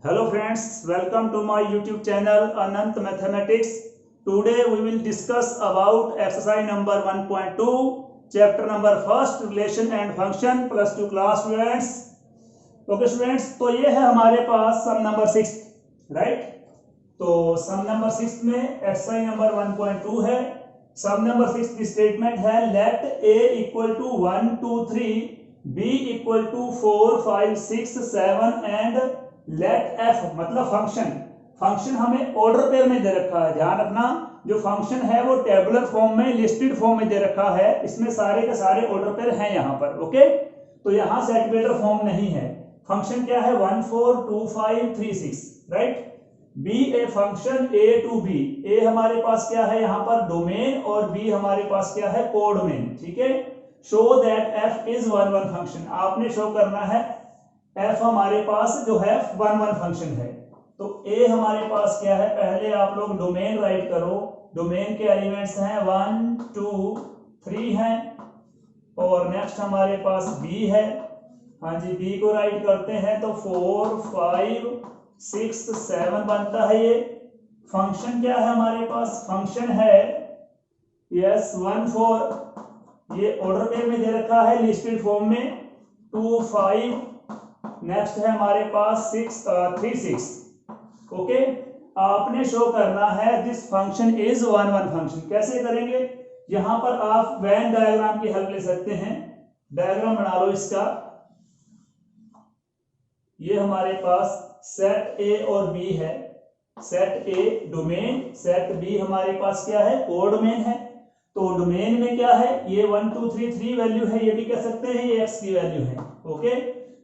Hello friends, welcome to my YouTube channel Anant Mathematics. Today we will discuss about exercise number 1.2, chapter number first, relation and function, plus 2 class students. Okay students, तो ये है हमारे पास सम number 6, right? तो सम number 6 में exercise number 1.2 है. सम number 6 की statement है let a equal to 1 2 3, b equal to 4 5 6 7 and let f मतलब फंक्शन हमें ऑर्डर पेयर में दे रखा है. ध्यान रखना, जो फंक्शन है वो टेबुलर फॉर्म में, लिस्टेड फॉर्म में दे रखा है. इसमें सारे के सारे ऑर्डर पेयर हैं यहाँ पर. ओके, तो यहाँ सेट फॉर्म नहीं है. फंक्शन क्या है? 1 4 2 5 3 6, right? Be a function a to b. a हमारे पास क्या है यहाँ पर? डोमेन. और b हमारे पास क्या है? कोडोमेन. ठीक है. Show that f is one function. आपने शो करना है f हमारे पास जो है 1 फंक्शन है. तो a हमारे पास क्या है? पहले आप लोग डोमेन राइट करो. डोमेन के एलिमेंट्स हैं 1 2 3 हैं. और नेक्स्ट हमारे पास b है. हाँ जी, b को राइट करते हैं तो 4 5 6 7 बनता है. ये फंक्शन क्या है हमारे पास? फंक्शन है यस 1 4, ये ऑर्डर पेयर में दे रखा है लिस्टेड फॉर्म में. 2 5, नेक्स्ट है हमारे पास 3 6. ओके, आपने शो करना है दिस फंक्शन इज 1 फंक्शन. कैसे करेंगे? यहां पर आप वेन डायग्राम की हेल्प ले सकते हैं. डायग्राम बना लो इसका. ये हमारे पास सेट ए और बी है. Set A domain, set B हमारे पास क्या है? कोडोमेन है. तो डोमेन में क्या है? ये 1 2 3 3 वैल्यू है, ये भी कह सकते हैं ये एक्स की वैल्यू है. ओके,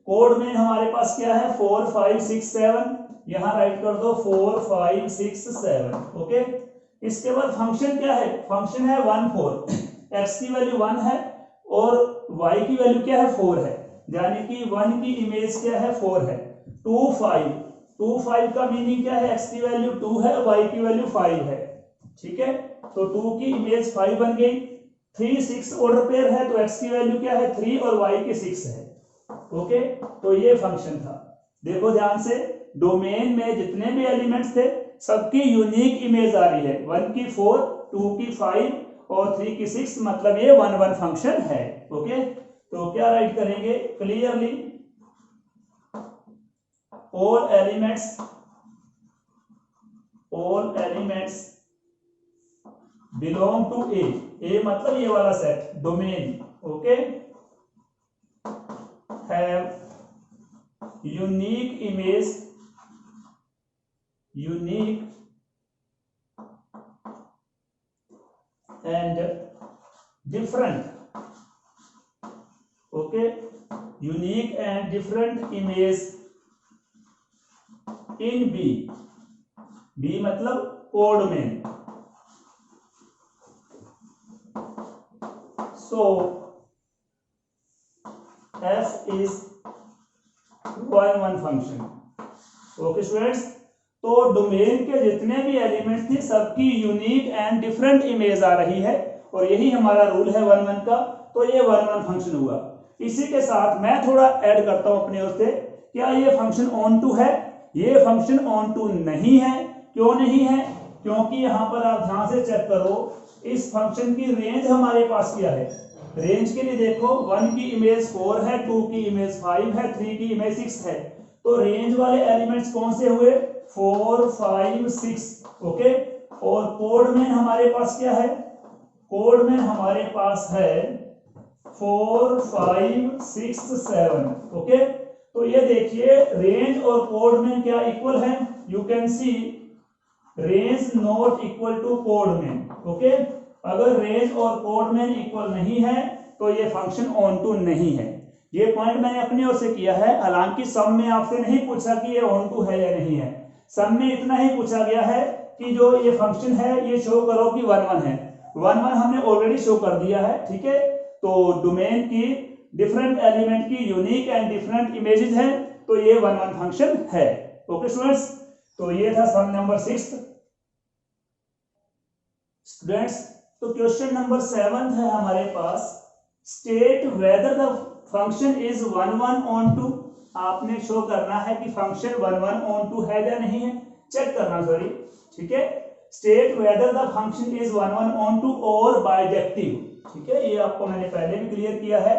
कोड में हमारे पास क्या है? 4 5 6 7. यहां राइट कर दो 4 5 6 7. ओके, इसके बाद फंक्शन क्या है? फंक्शन है 1 4. एक्स की वैल्यू 1 है और y की वैल्यू क्या है? 4 है. यानी कि 1 की इमेज क्या है? 4 है. 2 5 का मीनिंग क्या है? x की वैल्यू 2 है, y की वैल्यू 5 है. ठीक है, तो 2 की इमेज 5 बन गई. 3 6 ऑर्डर पेयर है, तो x की वैल्यू क्या है? 3 और y की 6 है. ओके, तो ये फंक्शन था. देखो ध्यान से, डोमेन में जितने भी एलिमेंट्स थे सबकी यूनिक इमेज आ रही है. 1 की 4, 2 की 5 और 3 की 6, मतलब ये 1 फंक्शन है. ओके, तो क्या राइट करेंगे? Clearly all elements belong to a मतलब ये वाला set domain. Okay, have unique image, unique and different. Okay, unique and different image in b मतलब codomain. So f is 1 function. Okay students, तो domain के जितने भी elements थे सबकी यूनिक एंड डिफरेंट इमेज आ रही है, और यही हमारा रूल है 1 का. तो ये 1 फंक्शन हुआ. इसी के साथ मैं थोड़ा ऐड करता हूं अपने ओर से. क्या ये फंक्शन ऑन टू है? ये फंक्शन ऑन टू नहीं है. क्यों नहीं है? क्योंकि यहां पर आप ध्यान से चेक करो, इस फंक्शन की रेंज हमारे पास क्या है? रेंज के लिए देखो, 1 की इमेज 4 है, 2 की इमेज 5 है, 3 की इमेज 6 है. तो रेंज वाले एलिमेंट्स कौन से हुए? 4 5 6. ओके, और कोड में हमारे पास क्या है? कोड में हमारे पास है 4 5 6 7. ओके, तो ये देखिए रेंज और कोड में क्या इक्वल है? You can see range not equal to codomain. Okay, अगर रेंज और कोड में इक्वल नहीं है तो ये फंक्शन ऑन टू नहीं है. ये पॉइंट मैंने अपनी ओर से किया है. हालांकि सम में आपसे नहीं पूछा कि ये ऑन टू है या नहीं है. सम में इतना ही पूछा गया है कि जो ये फंक्शन है ये शो करो कि 1 है. 1 हमने ऑलरेडी शो कर दिया है. ठीक है, तो डोमेन की डिफरेंट एलिमेंट की यूनिक एंड डिफरेंट इमेजेस हैं, तो ये 1 फंक्शन है. ओके स्टूडेंट्स, तो ये था सम नंबर 6. स्टूडेंट्स, तो क्वेश्चन नंबर 7 है हमारे पास. State whether the function is 1 1 onto. आपने शो करना है कि फंक्शन 11/2 है या नहीं है, चेक करना, सॉरी, ठीक है। State whether the function is 11/2 और बाइजेक्टिव, ठीक है। ये आपको मैंने पहले भी क्लियर किया है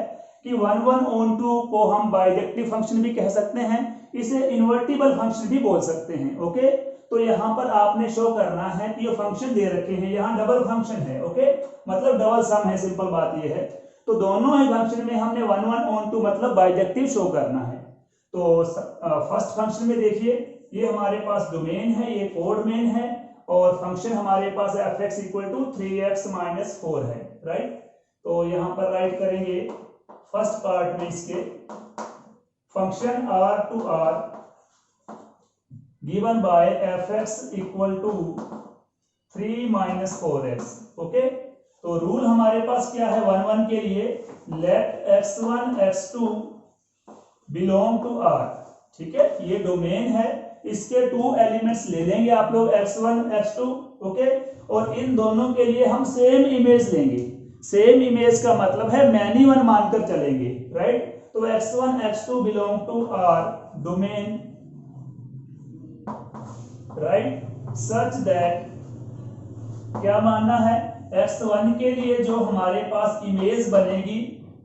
कि 11/2 को हम बाइजेक्टिव फंक्शन भी कह सकते हैं, इसे इन्वर्टिबल फंक्शन भी बोल सकते हैं, ओके। तो यहाँ पर आपने शो करना है कि ये फंक्शन दे रखे हैं, यहाँ डबल फंक्शन है, ओके, मतलब डबल सम है, सिंपल बात ये है। तो दोनों ही फंक्शन में हमने 11/2 मतलब बाइजेक्टिव शो करना है। तो फर्स्ट फंक्शन में देखिए, ये हमारे पास डोमेन है, ये कोड मेन है, और फंक्शन हमारे पास f(x = 3x - 4) है, राइट। तो यहाँ पर राइट करेंगे फर्स्ट पार्ट में इसके function r to r given by f(x = 3 - 4x), okay. तो रूल हमारे पास क्या है 1 के लिए, late x1 x2 belong to r, ठीक है। ये डोमेन है, इसके 2 एलिमेंट्स ले लेंगे आप लोग x1 x2, ओके, और इन दोनों के लिए हम सेम इमेज लेंगे। सेम इमेज का मतलब है मैनी वन मानकर चलेंगे, राइट। तो x1 x2 belong to r domain, right, such that, क्या मानना है, x1 के लिए जो हमारे पास इमेज बनेगी,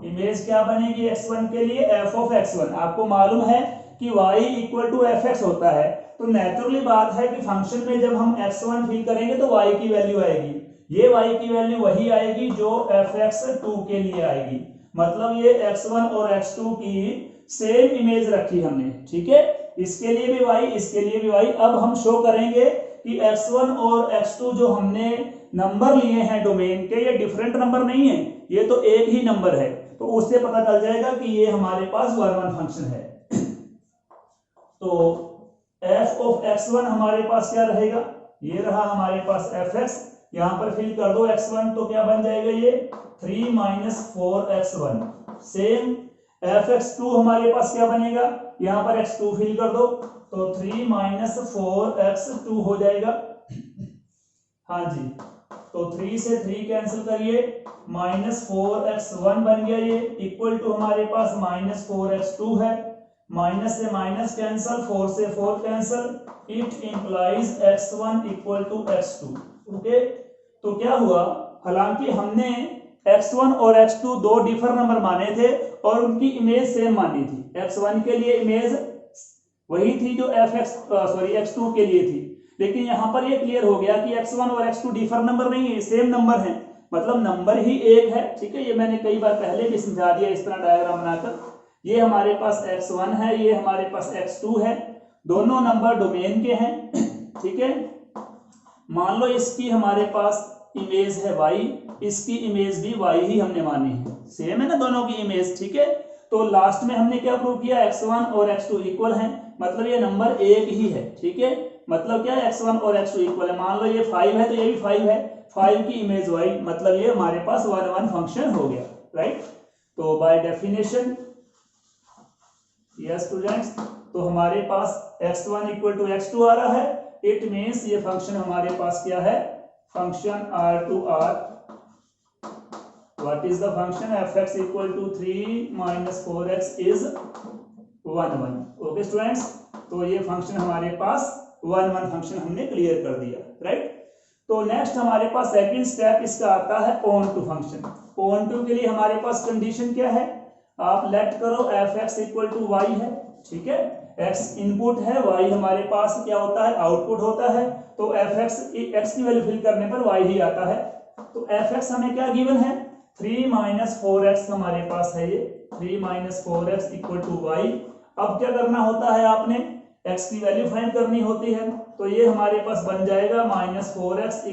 इमेज क्या बनेगी x1 के लिए, f(x1). आपको मालूम है कि y = fx होता है, तो नेचुरली बात है कि फंक्शन में जब हम x1 फिल करेंगे तो y की वैल्यू आएगी, ये y की वैल्यू वही आएगी जो f(x2) के लिए आएगी, मतलब ये x1 और x2 की सेम इमेज रखी हमने, ठीक है। इसके लिए भी y, इसके लिए भी y। अब हम शो करेंगे कि x1 और x2 जो हमने नंबर लिए हैं डोमेन के, ये डिफरेंट नंबर नहीं है, ये तो एक ही नंबर है, तो उससे पता चल जाएगा कि ये हमारे पास 1 फंक्शन है। तो f(x1) हमारे पास क्या रहेगा, ये रहा हमारे पास fx, यहां पर फिल कर दो x1, तो क्या बन जाएगा ये 3 - 4x1। सेम f(x2) हमारे पास क्या बनेगा, यहां पर x2 फिल कर दो, तो 3 - 4x2 हो जाएगा, हाँ जी। तो 3 से 3 कैंसिल करिए, -4x1 बन गया, ये इक्वल टू हमारे पास -4x2 है, माइनस से माइनस कैंसल, 4 से 4 cancel, it implies x1 = x2, okay. तो क्या हुआ, हालांकि हमने x1 और x2 दो डिफर नंबर माने थे और उनकी इमेज सेम मानी थी। x1 के लिए इमेज वही थी जो x2 के लिए थी, लेकिन यहां पर ये क्लियर हो गया कि x1 और x2 डिफर नंबर नहीं है, सेम नंबर है, मतलब नंबर ही एक है, ठीक है। ये मैंने कई बार पहले भी समझा दिया इस तरह डायग्राम बनाकर। ये हमारे पास x1 है, ये हमारे पास x2 है, दोनों नंबर डोमेन के हैं, ठीक है। मान लो इसकी हमारे पास इमेज है y, इसकी इमेज भी y ही हमने मानी है, सेम है ना दोनों की इमेज, ठीक है। तो लास्ट में हमने क्या प्रूव किया, x1 और x2 इक्वल हैं, मतलब ये नंबर एक ही है, ठीक है। मतलब क्या है, x1 और x2 इक्वल है। मान लो ये 5 है तो ये भी 5 है, 5 की इमेज y, मतलब ये हमारे पास 1 फंक्शन हो गया, राइट। तो बाय डेफिनेशन, यस स्टूडेंट्स, तो हमारे पास x1 = x2 आ रहा है, इट मीन्स ये फंक्शन हमारे पास क्या है, function r to r, what is the function, f(x = 3 - 4x is 1 okay students. तो ये फंक्शन हमारे पास 1 फंक्शन हमने क्लियर कर दिया, राइट। तो नेक्स्ट हमारे पास सेकंड स्टेप इसका आता है onto function. Onto के लिए हमारे पास कंडीशन क्या है, आप लेट करो f(x = y) है, ठीक है। x इनपुट है, y हमारे पास क्या होता है, आउटपुट होता है, तो f(x) x की वैल्यू फिल करने पर y ही आता है। तो f(x) हमें क्या गिवन है, 3 - 4x हमारे पास है, ये 3 - 4x = y। अब क्या करना होता है, आपने x की वैल्यू फाइंड करनी होती है, तो ये हमारे पास बन जाएगा -4x =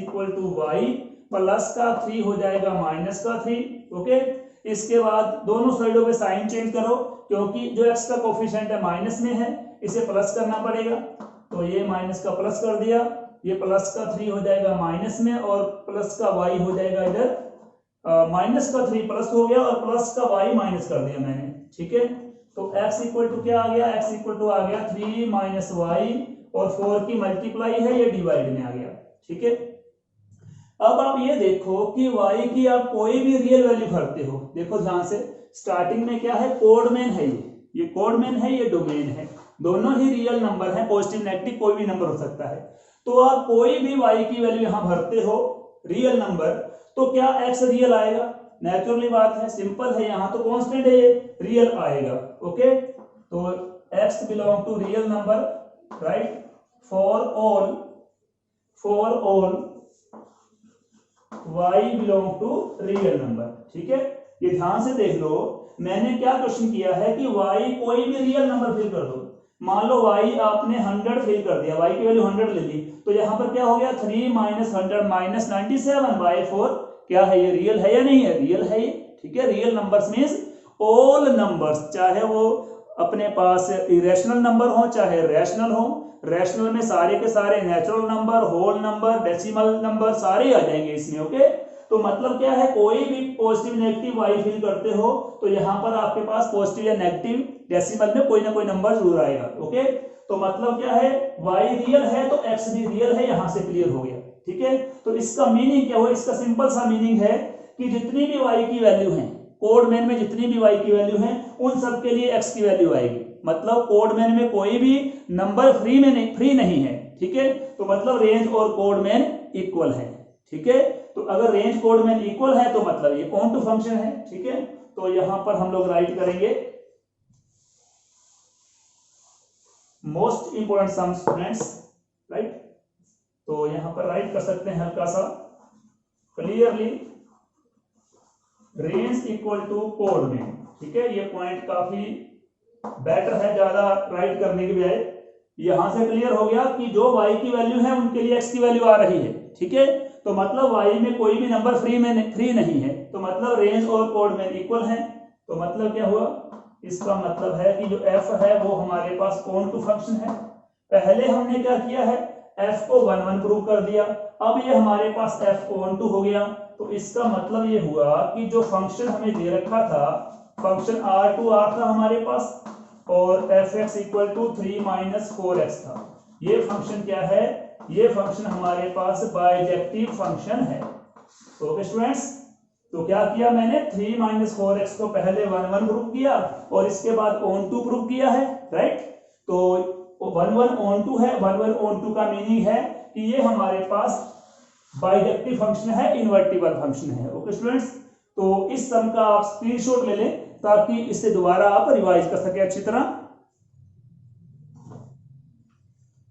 y, प्लस का 3 हो जाएगा -3, ओके। इसके बाद दोनों साइडों पे साइन चेंज करो, क्योंकि जो x का कोफिशिएंट है माइनस में है, इसे प्लस करना पड़ेगा, तो ये माइनस का प्लस कर दिया, ये प्लस का 3 हो जाएगा माइनस में, और प्लस का y हो जाएगा इधर, माइनस का 3 प्लस हो गया और प्लस का y माइनस कर दिया मैंने, ठीक है। तो x = क्या आ गया, x = आ गया 3 - y, और 4 की मल्टीप्लाई है, ये डिवाइड में आ गया, ठीक है। अब आप ये देखो कि y की आप कोई भी रियल वैल्यू भरते हो, देखो ध्यान से, स्टार्टिंग में क्या है, कोड मेन है, ये ये कोड मेन है, ये डोमेन है, दोनों ही रियल नंबर है, पॉजिटिव नेगेटिव कोई भी नंबर हो सकता है। तो आप कोई भी y की वैल्यू यहां भरते हो रियल नंबर, तो क्या x रियल आएगा? नेचुरली बात है, सिंपल है, यहां तो कांस्टेंट है, ये रियल आएगा। ओके, तो x belong to real number, right, for all y belong to real number. ठीक है, ये ध्यान से देख लो, मैंने क्या क्वेश्चन किया है कि y कोई भी रियल नंबर फिल कर दो। मान लो y आपने 100 फिल कर दिया, y की वैल्यू 100 ले ली, तो यहाँ पर क्या हो गया 3 - 100 - 97/4, क्या है ये रियल है या नहीं है? रियल है ये। ठीक है, real numbers means all numbers, चाहे वो अपने पास इरेशनल नंबर हो चाहे रैशनल हो। रैशनल में सारे के सारे natural number, whole number, decimal number सारे आ जाएंगे इसमें। ओके, तो मतलब क्या है, कोई भी पॉजिटिव नेगेटिव y फिल करते हो तो यहाँ पर आपके पास पॉजिटिव या नेगेटिव डेसिमल में कोई ना कोई नंबर जरूर आएगा। ओके, तो मतलब क्या है, y रियल है तो x भी रियल है, यहां से क्लियर हो गया। ठीक है, तो इसका मीनिंग क्या हुआ? इसका सिंपल सा मीनिंग है कि जितनी भी y की वैल्यू है, कोड मेन में जितनी भी y की वैल्यू है, उन सब के लिए x की वैल्यू आएगी। मतलब कोड मेन में कोई भी नंबर फ्री नहीं है। ठीक है, तो मतलब रेंज और कोड मेन इक्वल है। ठीक है, तो अगर रेंज कोड मेन इक्वल है तो मतलब ये ऑन टू फंक्शन है। ठीक है, तो यहां पर हम लोग राइट करेंगे most important sum students, right. तो यहां पर राइट कर सकते हैं हल्का सा clearly, range equal to codomain. ठीक है, ये पॉइंट काफी बेटर है ज्यादा राइट करने के बजाय। यहां से क्लियर हो गया कि जो y की वैल्यू है उनके लिए x की वैल्यू आ रही है। ठीक है, तो मतलब y में कोई भी नंबर फ्री नहीं है, तो मतलब रेंज और कोड में इक्वल है। तो मतलब क्या हुआ, इसका मतलब है कि जो f है वो हमारे पास ऑन टू फंक्शन है। पहले हमने क्या किया है, f को 1 1 प्रूव कर दिया, अब ये हमारे पास f ऑन टू हो गया। तो इसका मतलब ये हुआ कि जो फंक्शन हमें दे रखा था, फंक्शन r2r था हमारे पास, और fx इक्वल टू 3 - 4x था। ये फंक्शन क्या है, ये फंक्शन हमारे पास बाइजेक्टिव फंक्शन है। तो स्टूडेंट्स, तो क्या किया मैंने, 3 - 4x को पहले 1 1 प्रूव किया और इसके बाद ऑन टू प्रूव किया है, राइट। तो 1 1 ऑन टू है, 1 1 ऑन टू का मीनिंग है कि ये हमारे पास बाइजेक्टिव फंक्शन है, इन्वर्टिबल फंक्शन है। ओके स्टूडेंट्स, तो इस सम का आप स्क्रीनशॉट ले लें ताकि इससे दोबारा आप रिवाइज कर सके अच्छी तरह।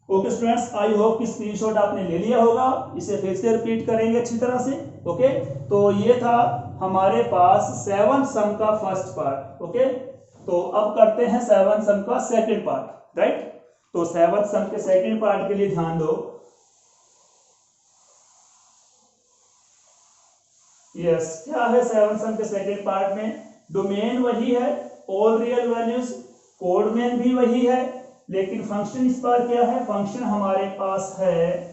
ओके स्टूडेंट्स, आई होप कि स्क्रीनशॉट आपने ले लिया होगा, इसे फिर से रिपीट करेंगे अच्छी तरह से। ओके, तो ये था हमारे पास 7 सम का फर्स्ट पार्ट। ओके, तो अब करते हैं 7 सम का सेकंड पार्ट, राइट। तो 7 सम के सेकंड पार्ट के लिए ध्यान दो। यस, क्या है 7 सम के सेकंड पार्ट में, डोमेन वही है, all real values, code main भी वही है, लेकिन फंक्शन इस बार क्या है, फंक्शन हमारे पास है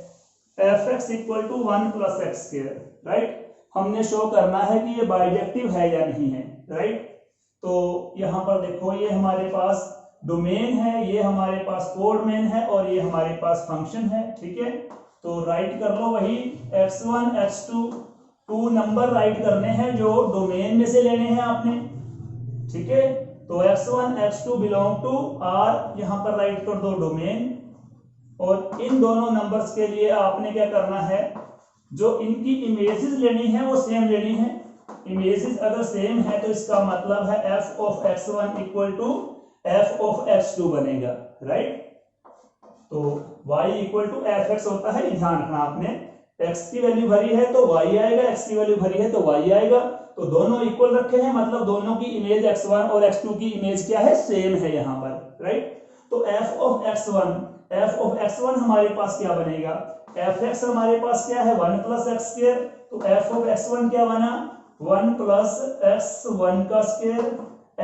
fx equal to 1 + x², right. हमने शो करना है कि ये बाइजेक्टिव है या नहीं है, राइट। तो यहां पर देखो, ये हमारे पास डोमेन है, ये हमारे पास कोड मेन है और ये हमारे पास फंक्शन है। ठीक है, तो राइट कर लो वही x1 x2, 2 नंबर राइट करने हैं जो डोमेन में से लेने हैं आपने। ठीक है, तो x1 x2 belong to r, यहां पर राइट कर दो डोमेन, और इन दोनों नंबर्स के लिए आपने क्या करना है, जो इनकी इमेजेस लेनी है वो सेम लेनी है। इमेजेस अगर सेम है तो इसका मतलब है f of x1 equal to f of x2 बनेगा, राइट। तो y इक्वल टू fx होता है, ध्यान रखना आपने, x की वैल्यू भरी है तो y आएगा, x की वैल्यू भरी है तो y आएगा। तो दोनों इक्वल रखे हैं, मतलब दोनों की इमेज x1 और x2 की इमेज क्या है, सेम है यहाँ पर, राइट। तो f of x1 हमारे पास क्या बनेगा, fx हमारे पास क्या है 1 + x², तो f of x1 क्या बना 1 + x1 का स्क्वायर।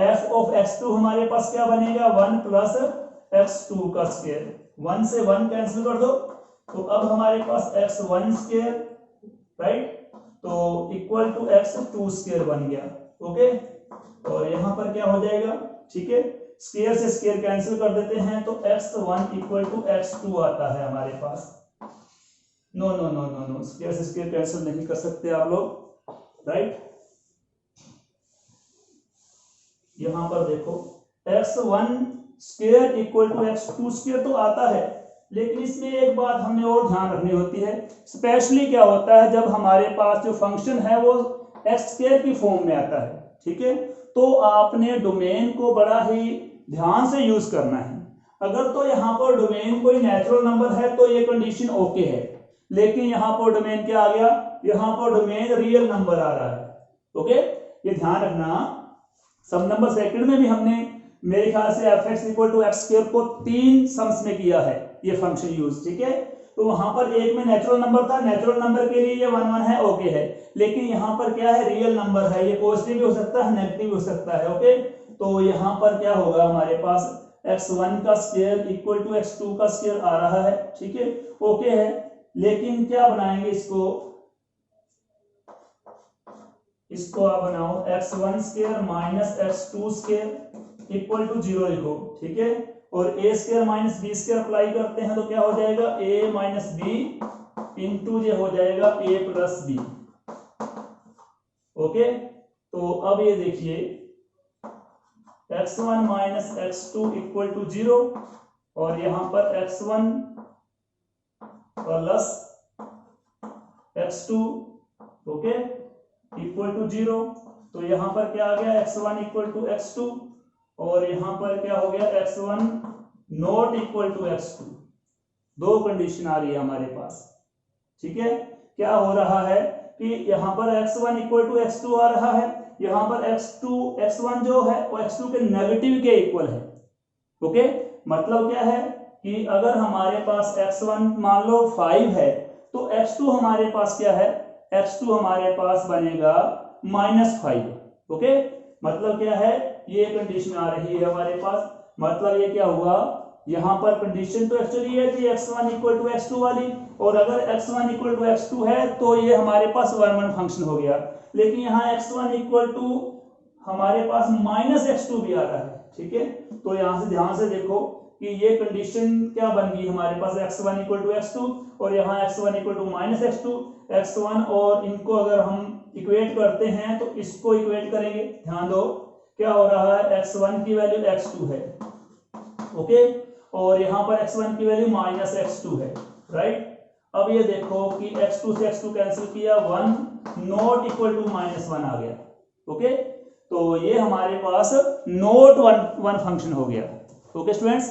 f of x2 हमारे पास क्या बनेगा 1 + x2 का स्क्वायर। 1 से 1 कैंसिल कर दो, तो अब हमारे पास x1², राइट, तो इक्वल टू x2² बन गया। ओके, और यहां पर क्या हो जाएगा, ठीक है, स्क्वायर से स्क्वायर कैंसिल कर देते हैं, तो x1 इक्वल टू x2 आता है हमारे पास। No no no no no, square से स्क्वायर कैंसिल नहीं कर सकते आप लोग, राइट। यहां पर देखो x1 square equal to x2 square तो आता है, लेकिन इसमें एक बात हमने और ध्यान रखनी होती है। स्पेशली क्या होता है जब हमारे पास जो फंक्शन है वो एक्स स्क्वायर की फॉर्म में आता है, ठीक है, तो आपने डोमेन को बड़ा ही ध्यान से यूज करना है। अगर तो यहाँ पर डोमेन कोई नेचुरल नंबर है तो ये कंडीशन ओके है, लेकिन यहाँ पर डोमेन क्या आ गया, यहाँ पर डोमेन रियल नंबर आ रहा है। ओके, ये ध्यान रखना। सम नंबर सेकंड में भी हमने मेरे ख्याल से F X equal to X square को 3 सम्स में किया है ये फंक्शन यूज, ठीक है। तो वहां पर एक में नेचुरल नंबर था, नेचुरल नंबर के लिए ये 1 1 है, ओके है, लेकिन यहाँ पर क्या है, रियल नंबर है, ये पॉजिटिव भी हो सकता है, नेगेटिव भी हो सकता है। ओके, तो यहाँ पर क्या होगा, हमारे पास x1 का स्क्वायर इक्वल टू x2 का स्क्वायर आ रहा है, ठीक है, ओके है। लेकिन क्या बनाएंगे इसको आप बनाओ x1 square minus x2 square equal to 0 लिखो, ठीक है, और a square minus B square apply करते हैं तो क्या हो जाएगा, a माइनस बी इंटू ये हो जाएगा a प्लस बी। ओके, तो अब ये देखिए x1 minus x2 equal to 0 और यहां पर x1 plus x2 okay equal to 0, तो यहां पर क्या आ गया, x1 इक्वल टू x2 और यहां पर क्या हो गया, x1 not equal to x2। दो कंडीशन आ रही है हमारे पास, ठीक है। क्या हो रहा है कि यहां पर x1 इक्वल टू x2 आ रहा है, यहां पर x1 जो है वो x2 के नेगेटिव के इक्वल है। ओके, मतलब क्या है कि अगर हमारे पास x1 मान लो 5 है तो x2 हमारे पास क्या है, x2 हमारे पास बनेगा -5। ओके, मतलब क्या है, ये कंडीशन आ रही है हमारे पास। मतलब ये क्या हुआ, यहां पर कंडीशन तो एक्चुअली है कि x1 इक्वल टू x2 वाली, और अगर x1 इक्वल टू x2 है तो ये हमारे पास 1 1 फंक्शन हो गया, लेकिन यहाँ x1 इक्वल टू हमारे पास माइनस x2 भी आ रहा है, ठीक है। तो यहां से ध्यान से देखो कि ये कंडीशन क्या बन गई हमारे पास, x1 इक्वल टू x2 और यहाँ x1 equal to minus x2, x1 और इनको अगर हम इक्वेट करते हैं तो इसको इक्वेट करेंगे, ध्यान दो क्या हो रहा है, x1 की वैल्यू x2 है, ओके, और यहाँ पर x1 की वैल्यू माइनस x2 है, राइट। अब ये देखो कि x2 से x2 कैंसिल किया, 1 नॉट इक्वल टू -1 आ गया। ओके, तो ये हमारे पास नॉट 1 फंक्शन हो गया। ओके स्टूडेंट्स,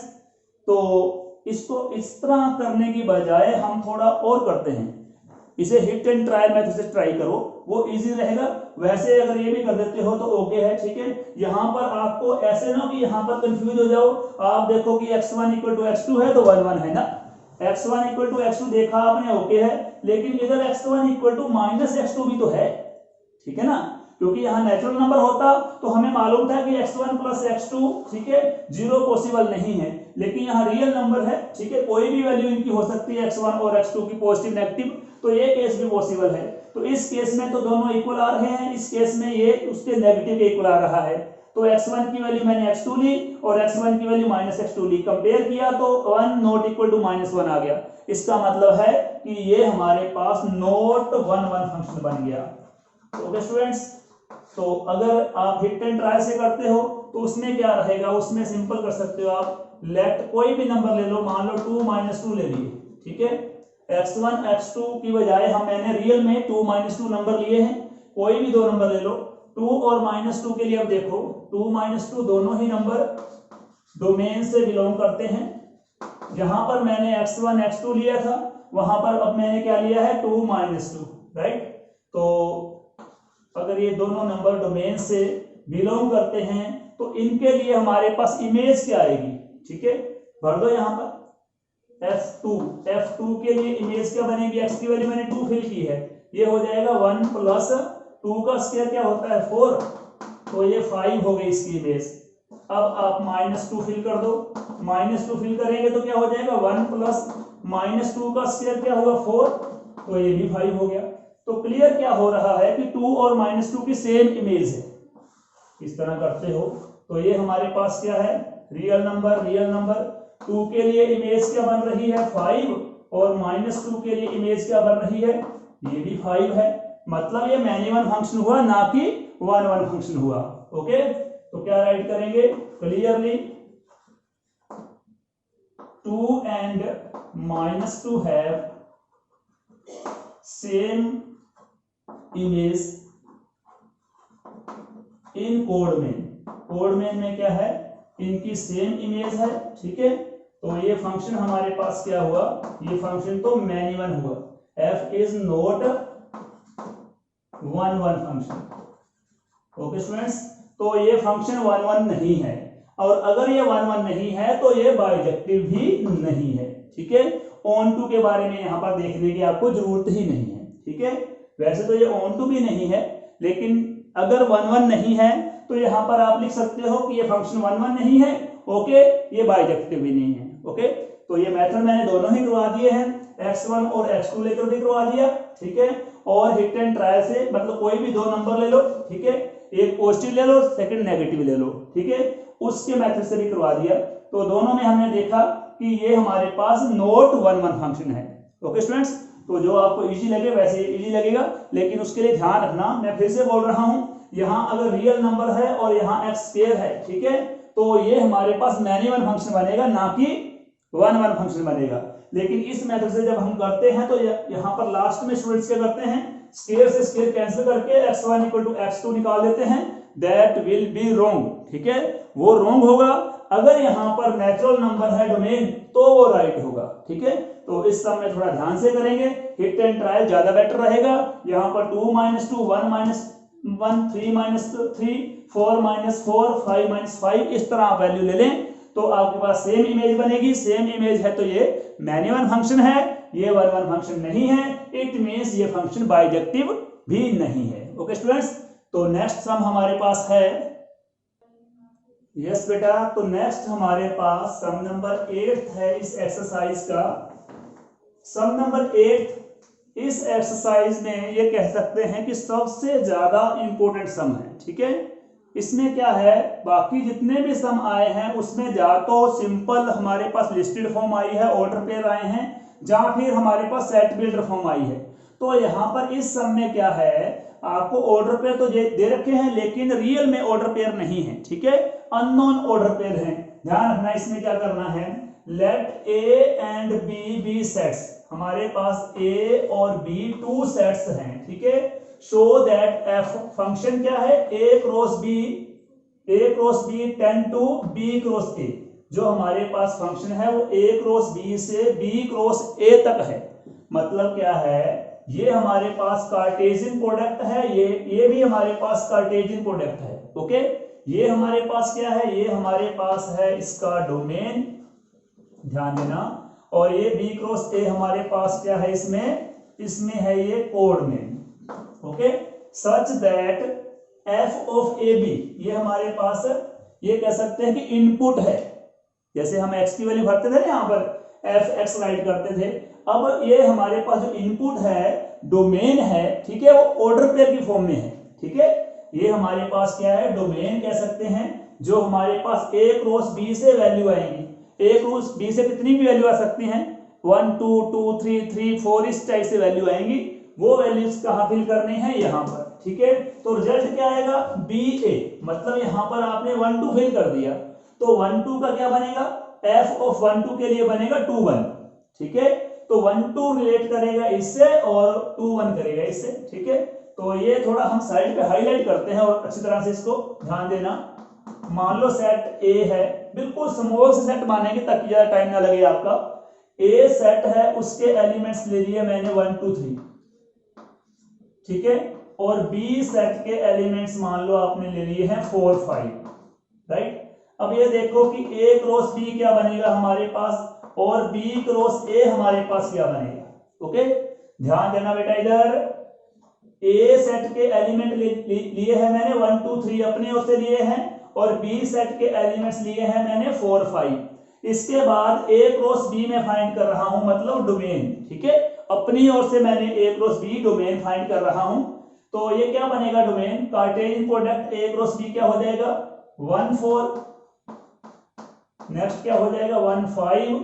तो इसको इस तरह करने की बजाय हम थोड़ा और करते हैं, इसे हिट एंड ट्रायल मेथड से ट्राई करो, वो इजी रहेगा। वैसे अगर ये भी कर देते हो तो ओके है, ठीक है। यहाँ पर आपको ऐसे ना कि यहाँ पर कंफ्यूज हो जाओ, आप देखो कि x1 इक्वल टू x2 है तो 1 1 है ना, x1 इक्वल टू x2 देखा आपने, ओके है, लेकिन इधर x1 equal to minus x2 भी तो है, ठीक है ना, क्योंकि यहाँ नेचुरल नंबर होता तो हमें मालूम था कि x1 प्लस x2, ठीक है, 0 पॉसिबल नहीं है, लेकिन यहाँ रियल नंबर है, ठीक है, कोई भी वैल्यू इनकी हो सकती है x1 और x2 की, पॉजिटिव नेगेटिव, तो ये केस भी पॉसिबल है। तो इस केस में तो दोनों इक्वल आ रहे हैं, इस केस में ये उसके नेगेटिव के इक्वल आ रहा है, तो x1 की वैल्यू मैंने x2 ली और x1 की वैल्यू -x2 ली, कंपेयर किया तो 1 नॉट इक्वल टू -1 आ गया। इसका मतलब है कि ये हमारे पास नॉट 1 1 फंक्शन बन गया। ओके स्टूडेंट्स, तो अगर आप हिट एंड ट्राई से करते हो तो उसमें क्या रहेगा, उसमें सिंपल कर सकते हो आप, लेट कोई भी नंबर ले लो, मान लो 2 -2 ले लिए, ठीक है, x1 x2 की बजाय मैंने रियल में 2 -2 नंबर लिए हैं, कोई भी दो नंबर ले लो, 2 और -2 के लिए अब देखो 2 -2 दोनों ही नंबर डोमेन से बिलोंग करते हैं। जहां पर मैंने x1 x2 लिया था वहां पर अब मैंने क्या लिया है, 2 -2, राइट। तो अगर ये दोनों नंबर डोमेन से बिलोंग करते हैं तो इनके लिए हमारे पास इमेज क्या आएगी, ठीक है, भर दो यहाँ पर f2 के लिए इमेज क्या बनेगी, x की वैल्यू मैंने 2 फिल की है, ये हो जाएगा 1 प्लस 2 का स्क्वायर क्या होता है 4, तो ये 5 हो गई इसकी इमेज। अब आप -2 फिल कर दो, -2 फिल करेंगे तो क्या हो जाएगा 1 प्लस -2 का स्क्वायर क्या होगा 4, तो ये भी 5 हो गया। तो क्लियर क्या हो रहा है कि 2 और -2 की सेम इमेज है। इस तरह करते हो तो ये हमारे पास क्या है, रियल नंबर 2 के लिए इमेज क्या बन रही है 5 और -2 के लिए इमेज क्या बन रही है, ये भी 5 है। मतलब ये मैनी वन फंक्शन हुआ, ना कि 1 1 फंक्शन हुआ। ओके, तो क्या राइट करेंगे, clearly 2 and -2 have same image in code में क्या है, इनकी सेम इमेज है, ठीक है। तो ये फंक्शन हमारे पास क्या हुआ, ये फंक्शन तो मैन हुआ, f is not 1 function. Okay students, तो ये फंक्शन 1 नहीं है, और अगर ये 1 नहीं है तो ये बाइजेक्टिव भी नहीं है, ठीक है। ऑन टू के बारे में यहाँ पर देखने की आपको जरूरत ही नहीं है, ठीक है। वैसे तो ये ऑन टू भी नहीं है, लेकिन अगर 1 नहीं है तो यहाँ पर आप लिख सकते हो कि ये फंक्शन 1 नहीं है, ओके, ये बाइजेक्टिव भी नहीं है, ओके। तो ये मेथड मैंने दोनों ही करवा दिए हैं, x1 और x2 लेकर भी करवा दिया, ठीक है। और हिट एंड ट्रायल से, मतलब कोई भी दो नंबर ले लो, ठीक है, एक पॉजिटिव ले लो, सेकंड नेगेटिव ले लो, ठीक है, उसके मेथड से भी करवा दिया। तो दोनों में हमने देखा कि ये हमारे पास नॉट 1 फंक्शन है, ओके स्टूडेंट्स। तो जो आपको इजी लगे वैसे इजी लगेगा, लेकिन उसके लिए ध्यान रखना, मैं फिर से बोल रहा हूं, यहाँ अगर रियल नंबर है और यहाँ एक्स स्क्वायर है, ठीक है, तो ये हमारे पास मैनी वन फंक्शन बनेगा, ना कि 1 फंक्शन बनेगा। लेकिन इस मेथड से जब हम करते हैं तो यहाँ पर लास्ट में स्टूडेंट्स क्या करते हैं, स्क्वायर से स्क्वायर कैंसिल करके x1 = x2 निकाल देते हैं, दैट विल बी रॉन्ग, ठीक है, वो रॉन्ग होगा। अगर यहाँ पर नेचुरल नंबर है डोमेन तो वो राइट होगा, ठीक है। तो इस सब में थोड़ा ध्यान से करेंगे, हिट एंड ट्रायल ज्यादा बेटर रहेगा। यहाँ पर 2 - 2 1 - 1 3 - 3 4 - 4 5 - 5 इस तरह आप वैल्यू ले लें तो आपके पास सेम इमेज बनेगी। सेम इमेज है तो ये मैनी वन फंक्शन है, ये 1 फंक्शन नहीं है, इट मींस ये फंक्शन बाइजेक्टिव भी नहीं है, ओके स्टूडेंट्स। तो नेक्स्ट सम हमारे पास है, यस बेटा, तो नेक्स्ट हमारे पास सम नंबर 8 है इस एक्सरसाइज का। सम नंबर 8 इस एक्सरसाइज में ये कह सकते हैं कि सबसे ज्यादा इंपॉर्टेंट सम है, ठीक है। इसमें क्या है, बाकी जितने भी सम आए हैं उसमें या तो सिंपल हमारे पास लिस्टेड फॉर्म आई है, ऑर्डर पेयर आए हैं, या फिर हमारे पास सेट बिल्डर फॉर्म आई है। तो यहाँ पर इस सम में क्या है, आपको ऑर्डर पेयर तो दे रखे हैं लेकिन रियल में ऑर्डर पेयर नहीं है, ठीक है, अननोन ऑर्डर पेयर है। ध्यान रखना, इसमें क्या करना है, let A and B be sets, हमारे पास ए और बी 2 सेट्स हैं, ठीक है। शो दैट एफ फंक्शन क्या है, A cross B tend to B cross A. जो हमारे पास फंक्शन है वो ए क्रॉस बी से बी क्रॉस ए तक है। मतलब क्या है, ये हमारे पास कार्टेशियन प्रोडक्ट है, ये भी हमारे पास कार्टेशियन प्रोडक्ट है, ओके। ये हमारे पास क्या है, ये हमारे पास है इसका डोमेन, ध्यान देना, और ये बी क्रॉस ए हमारे पास क्या है, इसमें है ये coordinate, okay. Such that F of A B, ये हमारे पास, ये कह सकते हैं कि इनपुट है, जैसे हम एक्स की वैल्यू भरते थे ना, यहाँ पर एफ एक्स राइट करते थे। अब ये हमारे पास जो इनपुट है, डोमेन है, ठीक है, वो ऑर्डर पेयर की फॉर्म में है, ठीक है। ये हमारे पास क्या है, डोमेन कह सकते हैं, जो हमारे पास ए क्रॉस बी से वैल्यू आएंगी। ए क्रॉस बी से कितनी भी वैल्यू आ सकती हैं, 1 2 2 3 3 4 इस टाइप से वैल्यू आएंगी। वो वैल्यूज कहाँ फिल करनी है, यहाँ पर, ठीक है। तो रिजल्ट क्या आएगा, बी ए, मतलब यहाँ पर आपने 1 2 फिल कर दिया, तो 1 2 का क्या बनेगा, एफ ऑफ 1 2 के लिए बनेगा 2 1, ठीक है। तो 1 2 रिलेट करेगा इससे और 2 1 करेगा इससे, ठीक है। तो ये थोड़ा हम साइड पे हाईलाइट करते हैं और अच्छी तरह से इसको ध्यान देना। मान लो सेट ए है, बिल्कुल स्मॉल से सेट मानेंगे ताकि ज्यादा टाइम ना लगे आपका। ए सेट है, उसके एलिमेंट्स ले लिए मैंने 1 2 3, ठीक है, और बी सेट के एलिमेंट्स मान लो आपने ले लिए हैं 4 5, राइट। अब ये देखो कि ए क्रॉस बी क्या बनेगा हमारे पास, और बी क्रॉस ए हमारे पास क्या बनेगा, ओके। ध्यान देना बेटा, इधर ए सेट के एलिमेंट लिए हैं मैंने 1 2 3 अपने ओर से लिए हैं, और बी सेट के एलिमेंट्स लिए हैं मैंने 4 5। इसके बाद ए क्रॉस बी में फाइंड कर रहा हूं, मतलब डोमेन, ठीक है, अपनी ओर से मैंने A cross B domain find कर रहा हूं। तो ये क्या बनेगा, domain Cartesian product A cross B क्या हो जाएगा, 1 4, नेक्स्ट क्या हो जाएगा 1 5,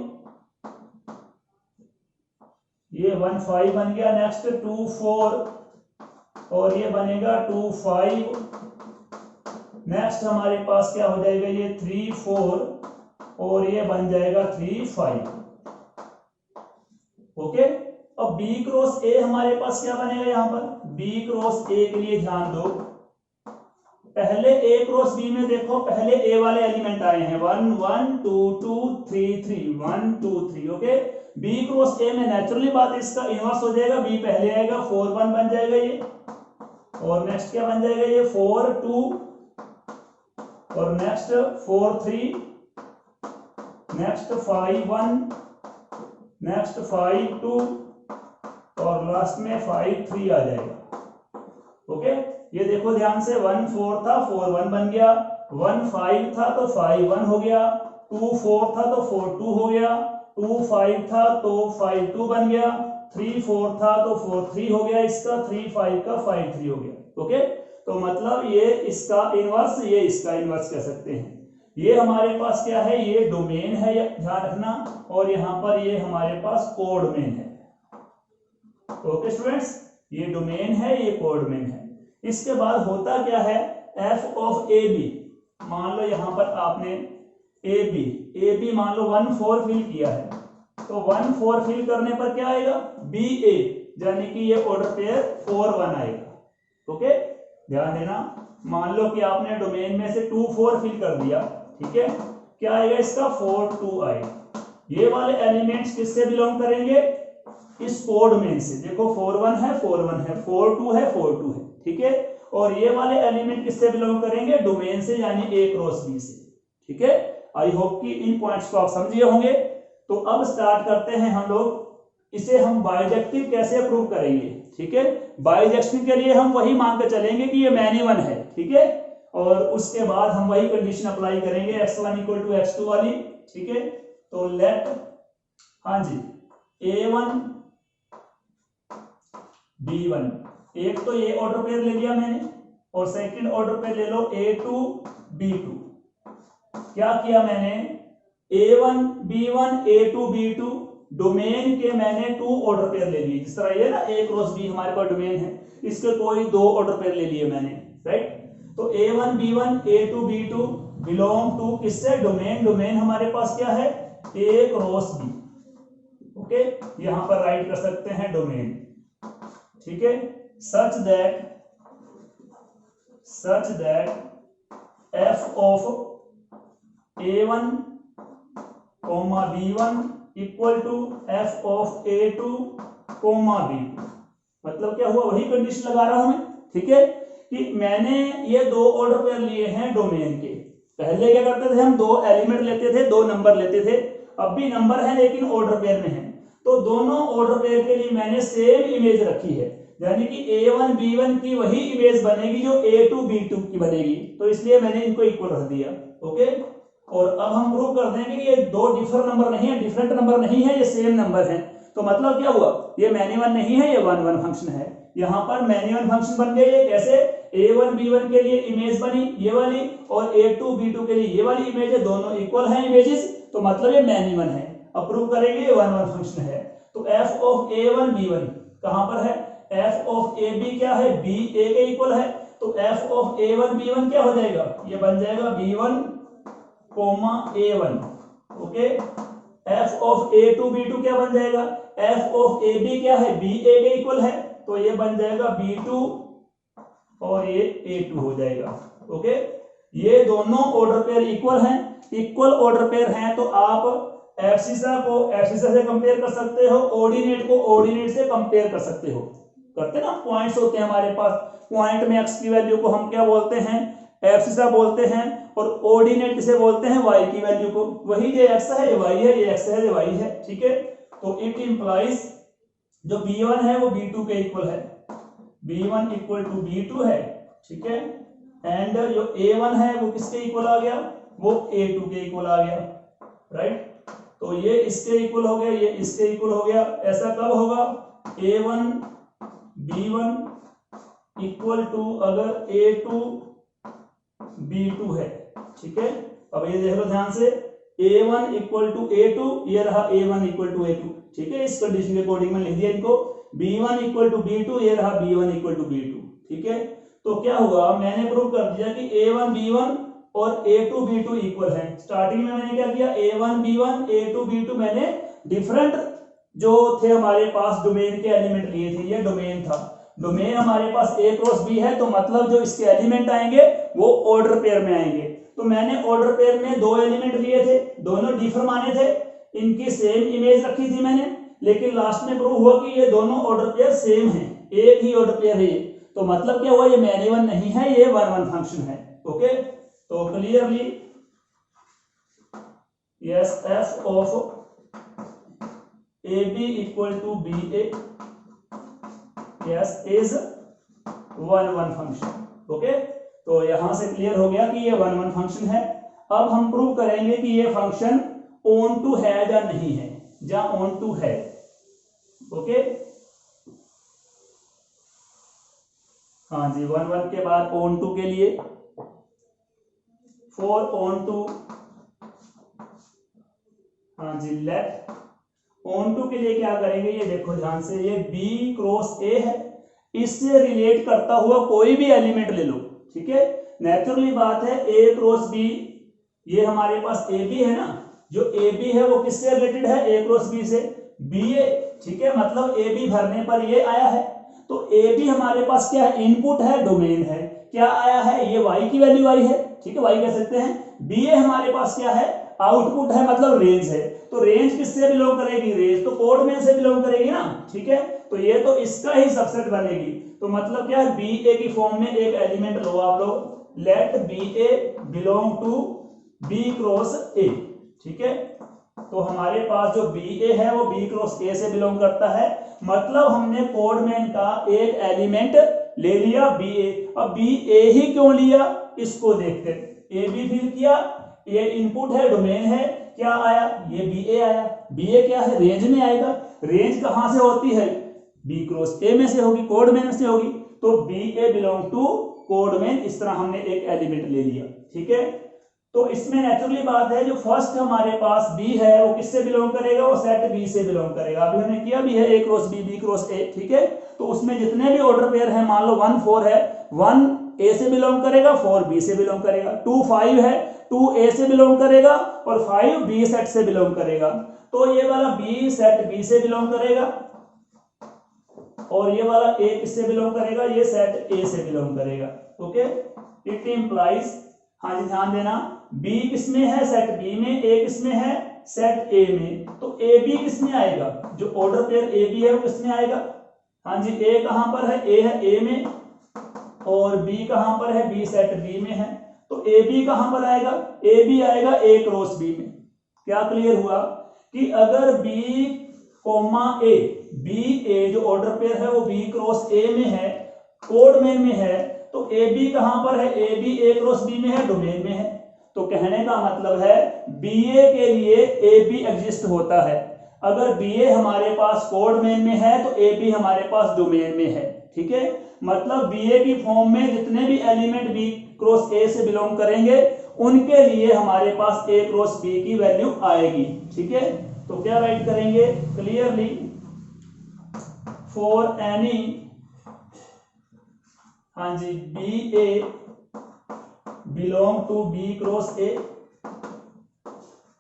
ये 1 5 बन गया, नेक्स्ट 2 4, और ये बनेगा 2 5, नेक्स्ट हमारे पास क्या हो जाएगा, ये 3 4 और ये बन जाएगा 3 5। ओके। अब बी क्रॉस ए हमारे पास क्या बनेगा, यहां पर बी क्रॉस ए के लिए ध्यान दो, पहले ए क्रॉस बी में देखो पहले ए वाले एलिमेंट आए हैं 1 1 2 2 3 3 1 2 3। ओके। बी क्रॉस ए में नेचुरली बात इसका इनवर्स हो जाएगा, बी पहले आएगा 4 1 बन जाएगा ये, और नेक्स्ट क्या बन जाएगा ये 4 2 और नेक्स्ट 4 3 नेक्स्ट 5 1 नेक्स्ट 5 2 और लास्ट में 5 3 आ जाएगा। ओके। ये देखो ध्यान से 1 4 था 4 1 बन गया, 1 5 था तो 5 1 हो गया, 2 4 था तो 4 2 हो गया, 2 5 था तो 5 2 बन गया, 3 4 था तो 4 3 हो गया, इसका 3 5 का 5 3 हो गया। ओके। तो मतलब ये इसका इनवर्स, ये इसका इनवर्स कह सकते हैं। ये हमारे पास क्या है, ये डोमेन है, ध्यान रखना, और यहाँ पर ये हमारे पास कोडमेन है। ओके स्टूडेंट्स, ये डोमेन है, ये कोडमेन है। इसके बाद होता क्या है, एफ ऑफ ए बी, मान लो यहां पर आपने ए बी मान लो 1 4 फिल किया है, तो 1 4 फिल करने पर क्या आएगा, बी ए, यानी कि ये ऑर्डर पेयर 4 1 आएगा। ओके। ध्यान देना, मान लो कि आपने डोमेन में से 2 4 फिल कर दिया, ठीक है, क्या आएगा इसका 4 2 आएगा। ये वाले एलिमेंट्स किससे बिलोंग करेंगे, इस कोडमेन से। देखो 4 1 है 4 1 है, 4 2 है 4 2 है, ठीक है। और ये वाले एलिमेंट किससे बिलोंग करेंगे, डोमेन से, यानी ए क्रॉस बी से। ठीक है। आई होप कि इन पॉइंट्स को आप समझिए होंगे। तो अब स्टार्ट करते हैं हम लोग, इसे हम बाइजेक्टिव कैसे प्रूव करेंगे। ठीक है। बाइजेक्टिव के लिए हम वही मान के चलेंगे कि ये मैनी वन है, ठीक है, और उसके बाद हम वही कंडीशन अप्लाई करेंगे x1 = x2 वाली। ठीक है। तो लेट, हाँ जी, a1 b1, एक तो ये ऑर्डर पेयर ले लिया मैंने, और सेकंड ऑर्डर पेयर ले लो a2 b2। क्या किया मैंने, a1 b1 a2 b2 domain के मैंने 2 ऑर्डर पेयर ले लिए, जिस तरह ये ना a क्रॉस b हमारे पास डोमेन है, इसके कोई 2 ऑर्डर पेयर ले लिए मैंने, राइट। तो a1 b1 a2 b2 belong to किससे, डोमेन। डोमेन हमारे पास क्या है, a क्रॉस b। ओके। यहां पर राइट कर सकते हैं डोमेन, ठीक है, such that f of a1 b1 equal to f of a2 b2। मतलब क्या हुआ, वही कंडीशन लगा रहा हूं मैं, ठीक है, कि मैंने ये 2 ऑर्डर पेयर लिए हैं डोमेन के। पहले क्या करते थे हम, 2 एलिमेंट लेते थे, 2 नंबर लेते थे, अब भी नंबर है लेकिन ऑर्डर पेयर में है। तो दोनों ऑर्डर पेयर के लिए मैंने सेम इमेज रखी है, यानी कि a1 b1 की वही इमेज बनेगी जो a2 b2 की बनेगी, तो इसलिए मैंने इनको इक्वल रख दिया। ओके। और अब हम प्रूव कर देंगे कि ये 2 डिफरेंट नंबर नहीं है, डिफरेंट नंबर नहीं है, ये सेम नंबर है। तो मतलब क्या हुआ, ये मैनी वन नहीं है, ये 1 1 फंक्शन है। यहाँ पर मैनी वन फंक्शन बन गया। ये कैसे, a1 b1 के लिए इमेज बनी ये वाली, और a2 b2 के लिए ये वाली इमेज है, दोनों इक्वल हैं इमेजेस, तो मतलब ये मैनी वन है। अब प्रूव करेंगे ये 1 1 फंक्शन है। तो f ऑफ a1 b1 कहां पर है, f ऑफ ab क्या है, b a के इक्वल है, तो f ऑफ a1 b1 क्या हो जाएगा, ये बन जाएगा b1 a1। Okay. f of a2 b2 क्या बन जाएगा, f ऑफ ab क्या है, b a के इक्वल है, तो ये बन जाएगा b2 और ये a2 हो जाएगा। ओके। ये दोनों ऑर्डर पेयर इक्वल हैं, इक्वल ऑर्डर पेयर हैं, तो आप एब्सिसा को एब्सिसा से कंपेयर कर सकते हो, ऑर्डिनेट को ऑर्डिनेट से कंपेयर कर सकते हो। करते ना, पॉइंट्स होते हैं हमारे पास, पॉइंट में x की वैल्यू को हम क्या बोलते हैं, एब्सिसा बोलते हैं, और ऑर्डिनेट किसे बोलते हैं, y की वैल्यू को। वही ये x है ये y है, ये x है ये y है, ठीक है। तो इट इंप्लाइज जो b1 है वो b2 के इक्वल है, b1 = b2 है, ठीक है। एंड जो a1 है वो किसके इक्वल आ गया, वो a2 के इक्वल आ गया, राइट। तो ये इसके इक्वल हो गया, ये इसके इक्वल हो गया। ऐसा कब होगा, a1 b1 इक्वल टू अगर a2 b2 है, ठीक है। अब ये देख लो ध्यान से, a1 = a2, ये रहा a1 = a2, ठीक है। इस कंडीशन के अकॉर्डिंग में लिख दिया इनको, b1 = b2, ये रहा b1 = b2, ठीक है। तो क्या हुआ, मैंने प्रूव कर दिया कि A1 B1 और A2 B2 इक्वल है। स्टार्टिंग में मैंने क्या किया, A1 B1 A2 B2 मैंने डिफरेंट जो थे हमारे पास डोमेन के एलिमेंट लिए थे, ये डोमेन था। डोमेन हमारे पास A क्रॉस B है, तो मतलब जो इसके एलिमेंट आएंगे वो ऑर्डर पेयर में आएंगे। तो मैंने ऑर्डर पेयर में दो एलिमेंट लिए थे, दोनों डिफर माने थे, इनकी सेम इमेज रखी थी मैंने, लेकिन लास्ट में प्रूव हुआ कि ये दोनों ऑर्डर पेयर सेम है, एक ही ऑर्डर पेयर है ये। तो मतलब क्या हुआ, ये मैन वन नहीं है, ये वन वन फंक्शन है। ओके, तो clearly yes F of A B equal to B A yes is one one function. Okay, तो यहां से क्लियर हो गया कि ये वन वन फंक्शन है। अब हम प्रूव करेंगे कि ये फंक्शन ऑन टू है या नहीं है, या ऑन टू है। ओके, हाँ जी, वन वन के बाद ऑन टू के लिए फॉर ऑन टू, हाँ जी, लेट ऑन टू के लिए क्या करेंगे, ये देखो ध्यान से, ये B क्रॉस A है, इससे रिलेट करता हुआ कोई भी एलिमेंट ले लो। ठीक है, नेचुरली बात है, A क्रॉस B, ये हमारे पास AB है ना, जो AB है वो किससे रिलेटेड है, A क्रॉस B से, BA। ठीक है, मतलब AB भरने पर ये आया है, तो AB हमारे पास क्या है, इनपुट है, डोमेन है, क्या आया है, ये Y की वैल्यू आई है। ठीक है, Y कह सकते हैं। BA हमारे पास क्या है, आउटपुट है, मतलब रेंज है। तो रेंज किससे बिलोंग करेगी, रेंज तो कोड में से बिलोंग करेगी ना। ठीक है, तो ये तो इसका ही सबसेट बनेगी। तो मतलब क्या है, BA की फॉर्म में एक एलिमेंट लो आप लोग, let BA belong to B cross A। ठीक है, तो हमारे पास जो BA है वो B क्रॉस A से बिलोंग करता है, मतलब हमने कोड में का एक एलिमेंट ले लिया BA। अब BA ही क्यों लिया, इसको देखते हैं। AB फिल किया, ये इनपुट है, डोमेन है, क्या आया, ये BA आया। BA क्या है, रेंज में आएगा। रेंज कहां से होती है, B क्रॉस A में से होगी, कोड में से होगी। तो BA बिलोंग टू कोड में, इस तरह हमने एक एलिमेंट ले लिया। ठीक है, तो इसमें नेचुरली बात है, जो फर्स्ट हमारे पास B है वो किससे बिलोंग करेगा, वो सेट B से बिलोंग करेगा। अभी हमने किया भी है A cross B, B cross A। ठीक है, तो उसमें जितने भी ऑर्डर पेयर हैं, मान लो 1 4 है, 1 A से बिलोंग करेगा, 4 B से बिलोंग करेगा। 2 5 है, 2 A से बिलोंग करेगा और 5 B सेट से बिलोंग करेगा। तो ये वाला B सेट B से बिलोंग करेगा और ये वाला A किससे बिलोंग करेगा, ये सेट A से बिलोंग करेगा। ओके, इट इंप्लाइज, हाँ जी ध्यान देना, B किसमें है, सेट B में, A किसमें है, सेट A में। तो AB किसमें आएगा, जो ऑर्डर पेयर AB है वो किसमें आएगा, हाँ जी, A कहां पर है, A है A में, और B कहां पर है, B सेट B में है। तो AB कहां पर आएगा, AB आएगा A क्रॉस B में। क्या क्लियर हुआ कि अगर B कोमा A, BA जो ऑर्डर पेयर है वो B क्रॉस A में है, कोड में है, तो AB कहां पर है, AB A क्रॉस B में है, डोमेन में है। तो कहने का मतलब है BA के लिए AB एग्जिस्ट होता है। अगर BA हमारे पास कोड में है तो AB हमारे पास डोमेन में है। ठीक है, मतलब BA की फॉर्म में जितने भी एलिमेंट B क्रॉस A से बिलोंग करेंगे उनके लिए हमारे पास A क्रॉस B की वैल्यू आएगी। ठीक है, तो क्या राइट करेंगे, क्लियरली फॉर एनी, हाँ जी, BA belong to B cross A,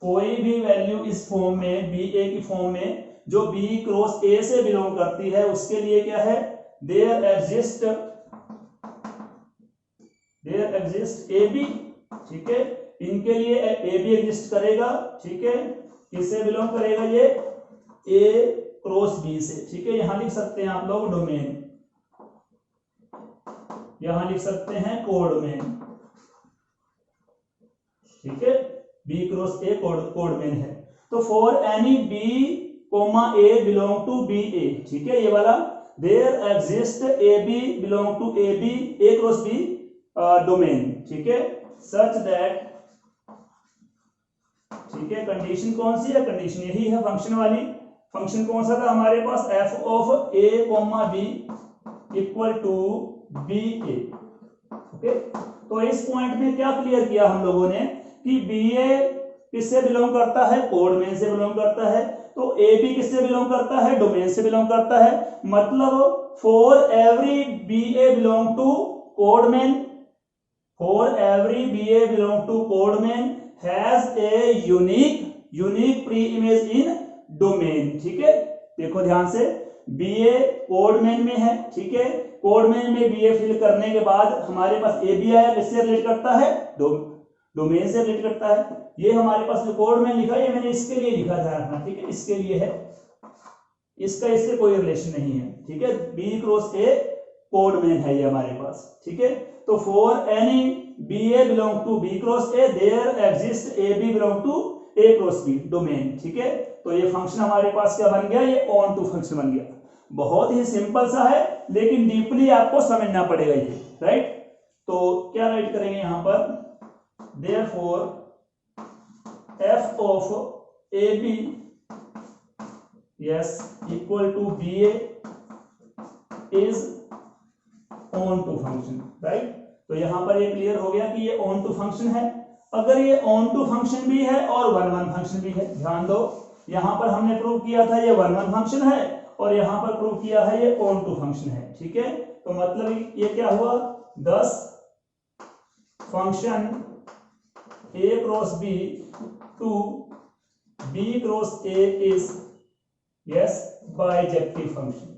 कोई भी वैल्यू इस फॉर्म में, BA की फॉर्म में जो B क्रॉस A से बिलोंग करती है उसके लिए क्या है, देयर एग्जिस्ट AB। ठीक है, इनके लिए AB एग्जिस्ट करेगा। ठीक है, किससे बिलोंग करेगा, ये A क्रॉस B से। ठीक है, यहां लिख सकते हैं आप लोग डोमेन, यहां लिख सकते हैं कोड में। ठीक है, B क्रॉस A कोड में है। तो for any B comma A belong to BA, ठीक है, ये वाला there exist AB belong to AB A cross B domain. ठीक है, सच दैट, ठीक है, कंडीशन कौन सी है, कंडीशन यही है फंक्शन वाली। फंक्शन कौन सा था हमारे पास, f of A comma B equal to BA। Okay, तो इस पॉइंट में क्या क्लियर किया हम लोगों ने कि BA किससे बिलोंग करता है, कोड में से बिलोंग करता है। तो AB किससे बिलोंग करता है, डोमेन से बिलोंग करता है। मतलब for every BA belong to codeman, for every BA belong to codeman has a unique pre-image in domain। ठीक है, देखो ध्यान से, BA कोडमैन में है, ठीक है, कोडमैन में BA फिल करने के बाद हमारे पास AB आया, किससे रिलेट करता है, डोमेन से रिलेट करता है। ये हमारे पास जो कोडमैन लिखा है मैंने इसके लिए लिखा था अपना, ठीक है, इसके लिए है, इसका इससे कोई रिलेशन नहीं है, ठीक है। B क्रॉस A कोडमैन है ये हमारे पास, ठीक है। तो for any BA belong to B cross A there exist AB belong to A cross B domain, ठीक है। तो ये फंक्शन हमारे पास क्या बन गया, ये ऑन टू फंक्शन बन गया। बहुत ही सिंपल सा है, लेकिन डीपली आपको समझना पड़ेगा ये, राइट। तो क्या राइट करेंगे यहां पर, therefore f of AB yes equal to BA is onto function, right. तो यहां पर ये क्लियर हो गया कि ये ऑन टू फंक्शन है। अगर ये ऑन टू फंक्शन भी है और 1-1 फंक्शन भी है, ध्यान दो, यहां पर हमने प्रूव किया था ये 1-1 फंक्शन है और यहां पर प्रूव किया है ये ऑन टू फंक्शन है, ठीक है। तो मतलब ये क्या हुआ, 10 function A cross B to B cross A is yes bijective function.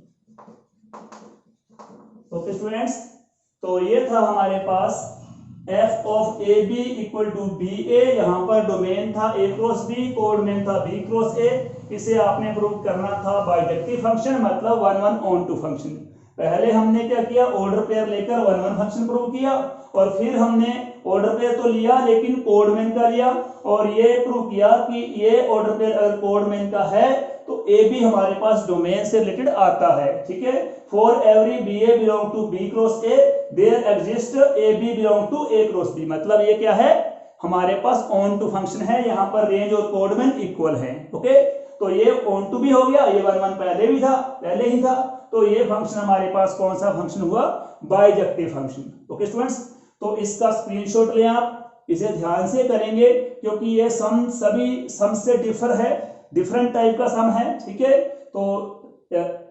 Okay students, तो ये था हमारे पास f of AB equal to BA, यहां पर डोमेन था A क्रॉस B, कोडमेन था B क्रॉस A, इसे आपने प्रूव करना था बाइजेक्टिव फंक्शन, मतलब 1-1 ऑन टू फंक्शन। पहले हमने क्या किया, ऑर्डर पेयर लेकर 1-1 फंक्शन प्रूव किया, और फिर हमने ऑर्डर पेयर तो लिया लेकिन कोडमेन का लिया, और ये प्रूव किया कि ये ऑर्डर पेयर अगर कोडमेन का है तो AB हमारे पास डोमेन से रिलेटेड आता है, ठीक है। For every BA belong to B cross A there exist AB belong to A cross B, मतलब ये क्या है, हमारे पास ऑन टू फंक्शन है, यहाँ पर रेंज और कोडमेन इक्वल है। ओके, तो ये ऑन टू भी हो गया, ये 1-1 पहले ही था, तो ये फंक्शन हमारे पास कौन सा फंक्शन हुआ, बाइजेक्टिव फंक्शन। ओके स्टूडेंट्स, तो इसका स्क्रीनशॉट लें आप, इसे ध्यान से करेंगे क्योंकि ये सम सभी सम से डिफर है, डिफरेंट टाइप का सम है, ठीक है। तो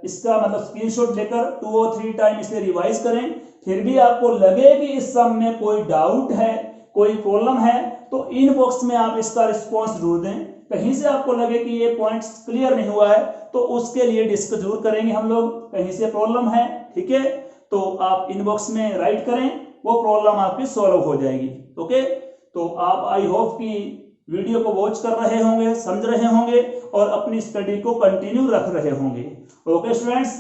इसका मतलब स्क्रीनशॉट लेकर 2 और 3 टाइम इसे रिवाइज करें, फिर भी आपको लगे कि इस सम में कोई डाउट है, कोई प्रॉब्लम है, तो इनबॉक्स में आप इसका रिस्पॉन्स जरूर दें। कहीं से आपको लगे कि ये पॉइंट्स क्लियर नहीं हुआ है तो उसके लिए डिस्कस जरूर करेंगे हम लोग, कहीं से प्रॉब्लम है, ठीक है, तो आप इनबॉक्स में राइट करें, वो प्रॉब्लम आपकी सॉल्व हो जाएगी। ओके, तो आप आई होप कि वीडियो को वॉच कर रहे होंगे, समझ रहे होंगे और अपनी स्टडी को कंटिन्यू रख रहे होंगे। Okay students,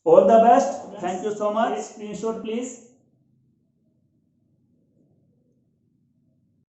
all the best, thank you so much. Screenshot please.